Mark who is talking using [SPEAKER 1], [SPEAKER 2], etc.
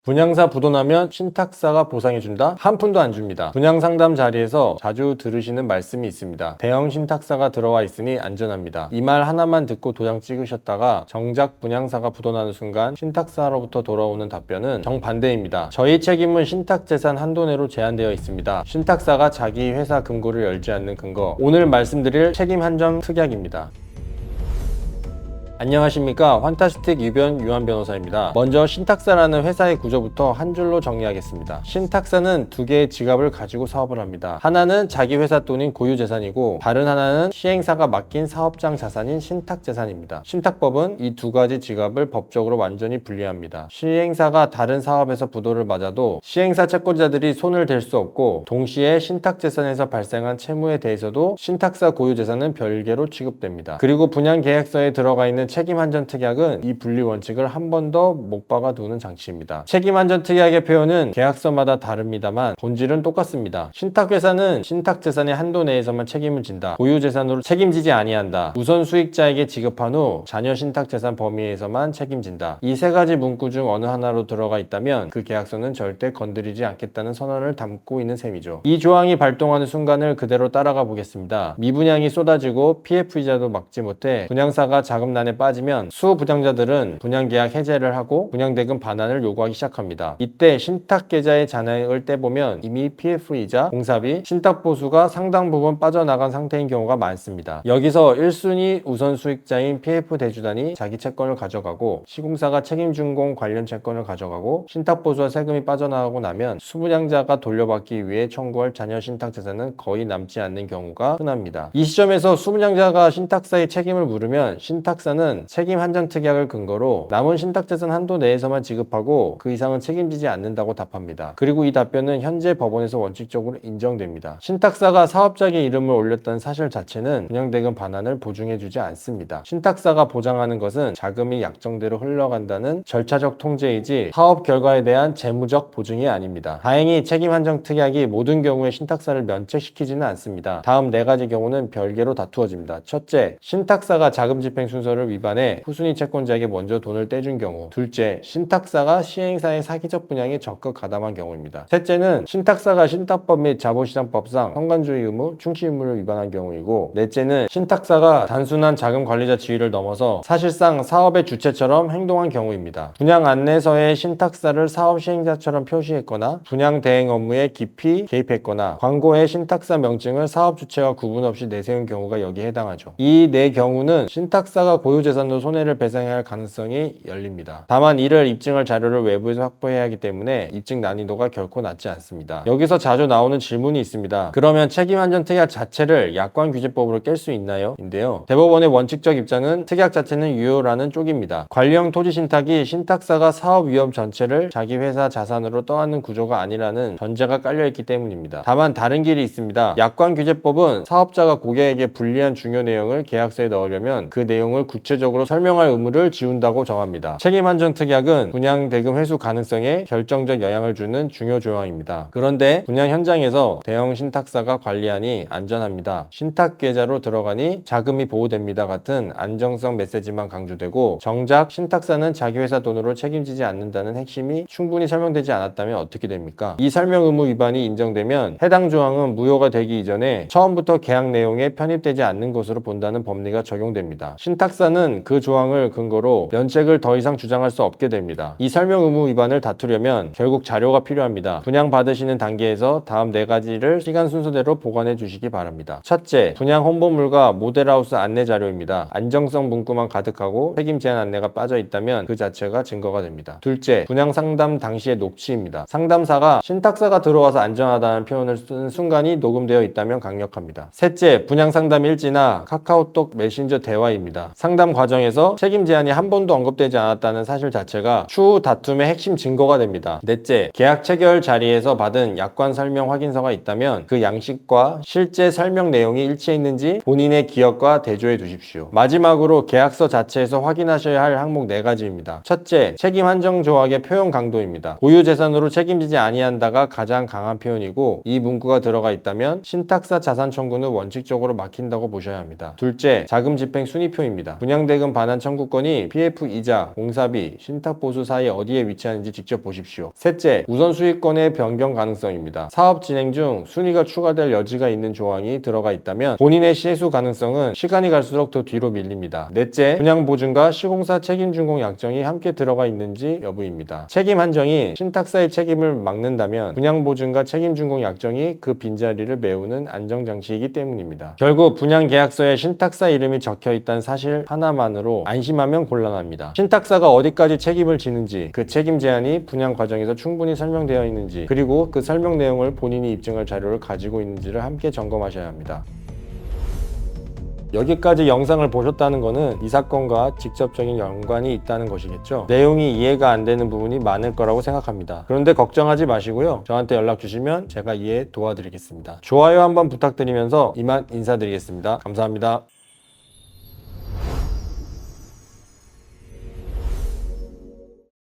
[SPEAKER 1] 분양사 부도나면 신탁사가 보상해준다? 한 푼도 안 줍니다. 분양상담 자리에서 자주 들으시는 말씀이 있습니다. 대형 신탁사가 들어와 있으니 안전합니다. 이 말 하나만 듣고 도장 찍으셨다가 정작 분양사가 부도나는 순간 신탁사로부터 돌아오는 답변은 정반대입니다. 저희 책임은 신탁재산 한도 내로 제한되어 있습니다. 신탁사가 자기 회사 금고를 열지 않는 근거. 오늘 말씀드릴 책임 한정 특약입니다. 안녕하십니까, 환타스틱 유변 유한 변호사입니다. 먼저 신탁사라는 회사의 구조부터 한 줄로 정리하겠습니다. 신탁사는 두 개의 지갑을 가지고 사업을 합니다. 하나는 자기 회사 돈인 고유재산이고, 다른 하나는 시행사가 맡긴 사업장 자산인 신탁재산입니다. 신탁법은 이 두 가지 지갑을 법적으로 완전히 분리합니다. 시행사가 다른 사업에서 부도를 맞아도 시행사 채권자들이 손을 댈 수 없고, 동시에 신탁재산에서 발생한 채무에 대해서도 신탁사 고유재산은 별개로 취급됩니다. 그리고 분양계약서에 들어가 있는 책임 한정 특약은 이 분리 원칙을 한 번 더 못 박아 두는 장치입니다. 책임 한정 특약의 표현은 계약서마다 다릅니다만 본질은 똑같습니다. 신탁회사는 신탁재산의 한도 내에서만 책임을 진다. 고유재산으로 책임지지 아니한다. 우선 수익자에게 지급한 후 자녀 신탁재산 범위에서만 책임진다. 이 세 가지 문구 중 어느 하나로 들어가 있다면 그 계약서는 절대 건드리지 않겠다는 선언을 담고 있는 셈이죠. 이 조항이 발동하는 순간을 그대로 따라가 보겠습니다. 미분양이 쏟아지고 PF이자도 막지 못해 분양사가 자금난에 빠지면 수분양자들은 분양계약 해제를 하고 분양대금 반환을 요구하기 시작합니다. 이때 신탁계좌의 잔액을 떼보면 이미 PF이자, 공사비, 신탁보수가 상당 부분 빠져나간 상태인 경우가 많습니다. 여기서 1순위 우선 수익자인 PF 대주단이 자기 채권을 가져가고, 시공사가 책임준공 관련 채권을 가져가고, 신탁보수와 세금이 빠져나가고 나면 수분양자가 돌려받기 위해 청구할 자녀 신탁재산은 거의 남지 않는 경우가 흔합니다. 이 시점에서 수분양자가 신탁사의 책임을 물으면 신탁사는 책임 한정 특약을 근거로 남은 신탁재산 한도 내에서만 지급하고 그 이상은 책임지지 않는다고 답합니다. 그리고 이 답변은 현재 법원에서 원칙적으로 인정됩니다. 신탁사가 사업자의 이름을 올렸다는 사실 자체는 분양대금 반환을 보증해주지 않습니다. 신탁사가 보장하는 것은 자금이 약정대로 흘러간다는 절차적 통제이지 사업 결과에 대한 재무적 보증이 아닙니다. 다행히 책임 한정 특약이 모든 경우에 신탁사를 면책시키지는 않습니다. 다음 네 가지 경우는 별개로 다투어집니다. 첫째, 신탁사가 자금 집행 순서를 위반해 후순위 채권자에게 먼저 돈을 떼준 경우. 둘째, 신탁사가 시행사의 사기적 분양에 적극 가담한 경우입니다. 셋째는 신탁사가 신탁법 및 자본시장법상 성관주의 의무, 충시 의무를 위반한 경우이고, 넷째는 신탁사가 단순한 자금 관리자 지위를 넘어서 사실상 사업의 주체처럼 행동한 경우입니다. 분양 안내서에 신탁사를 사업 시행자처럼 표시했거나, 분양 대행 업무에 깊이 개입했거나, 광고에 신탁사 명칭을 사업 주체와 구분 없이 내세운 경우가 여기에 해당하죠. 이 네 경우는 신탁사가 고유재산으로 손해를 배상해야 할 가능성이 열립니다. 다만 이를 입증할 자료를 외부에서 확보해야 하기 때문에 입증 난이도가 결코 낮지 않습니다. 여기서 자주 나오는 질문이 있습니다. 그러면 책임 한정 특약 자체를 약관규제법으로 깰 수 있나요? 인데요. 대법원의 원칙적 입장은 특약 자체는 유효라는 쪽입니다. 관리형 토지 신탁이 신탁사가 사업 위험 전체를 자기 회사 자산으로 떠안는 구조가 아니라는 전제가 깔려있기 때문입니다. 다만 다른 길이 있습니다. 약관규제법은 사업자가 고객에게 불리한 중요 내용을 계약서에 넣으려면 그 내용을 구체적으로 설명할 의무를 지운다고 정합니다. 책임 한정 특약은 분양 대금 회수 가능성에 결정적 영향을 주는 중요 조항입니다. 그런데 분양 현장에서 대형 신탁사가 관리하니 안전합니다, 신탁 계좌로 들어가니 자금이 보호됩니다 같은 안정성 메시지만 강조되고, 정작 신탁사는 자기 회사 돈으로 책임지지 않는다는 핵심이 충분히 설명되지 않았다면 어떻게 됩니까? 이 설명 의무 위반이 인정되면 해당 조항은 무효가 되기 이전에 처음부터 계약 내용에 편입되지 않는 것으로 본다는 법리가 적용됩니다. 신탁사는 그 조항을 근거로 면책을 더 이상 주장할 수 없게 됩니다. 이 설명 의무 위반을 다투려면 결국 자료가 필요합니다. 분양 받으시는 단계에서 다음 네 가지를 시간 순서대로 보관해 주시기 바랍니다. 첫째, 분양 홍보물과 모델하우스 안내 자료입니다. 안정성 문구만 가득하고 책임 제한 안내가 빠져 있다면 그 자체가 증거가 됩니다. 둘째, 분양 상담 당시의 녹취입니다. 상담사가 신탁사가 들어와서 안전하다는 표현을 쓰는 순간이 녹음되어 있다면 강력합니다. 셋째, 분양 상담 일지나 카카오톡 메신저 대화입니다. 상담 과정에서 책임 제한이 한 번도 언급되지 않았다는 사실 자체가 추후 다툼의 핵심 증거가 됩니다. 넷째, 계약 체결 자리에서 받은 약관 설명 확인서가 있다면 그 양식과 실제 설명 내용이 일치했는지 본인의 기억과 대조해 두십시오. 마지막으로 계약서 자체에서 확인하셔야 할 항목 네 가지입니다. 첫째, 책임 한정 조항의 표현 강도입니다. 고유재산으로 책임지지 아니한다가 가장 강한 표현이고, 이 문구가 들어가 있다면 신탁사 자산 청구는 원칙적으로 막힌다고 보셔야 합니다. 둘째, 자금 집행 순위표입니다. 분양 분양대금 반환 청구권이 PF 이자, 공사비, 신탁보수 사이 어디에 위치하는지 직접 보십시오. 셋째, 우선수익권의 변경 가능성입니다. 사업 진행 중 순위가 추가될 여지가 있는 조항이 들어가 있다면 본인의 시행수 가능성은 시간이 갈수록 더 뒤로 밀립니다. 넷째, 분양보증과 시공사 책임준공 약정이 함께 들어가 있는지 여부입니다. 책임 한정이 신탁사의 책임을 막는다면 분양보증과 책임준공 약정이 그 빈자리를 메우는 안정장치이기 때문입니다. 결국 분양계약서에 신탁사 이름이 적혀 있다는 사실 하나만으로 안심하면 곤란합니다. 신탁사가 어디까지 책임을 지는지, 그 책임 제한이 분양 과정에서 충분히 설명되어 있는지, 그리고 그 설명 내용을 본인이 입증할 자료를 가지고 있는지를 함께 점검하셔야 합니다. 여기까지 영상을 보셨다는 것은 이 사건과 직접적인 연관이 있다는 것이겠죠. 내용이 이해가 안 되는 부분이 많을 거라고 생각합니다. 그런데 걱정하지 마시고요. 저한테 연락 주시면 제가 이해 도와드리겠습니다. 좋아요 한번 부탁드리면서 이만 인사드리겠습니다. 감사합니다.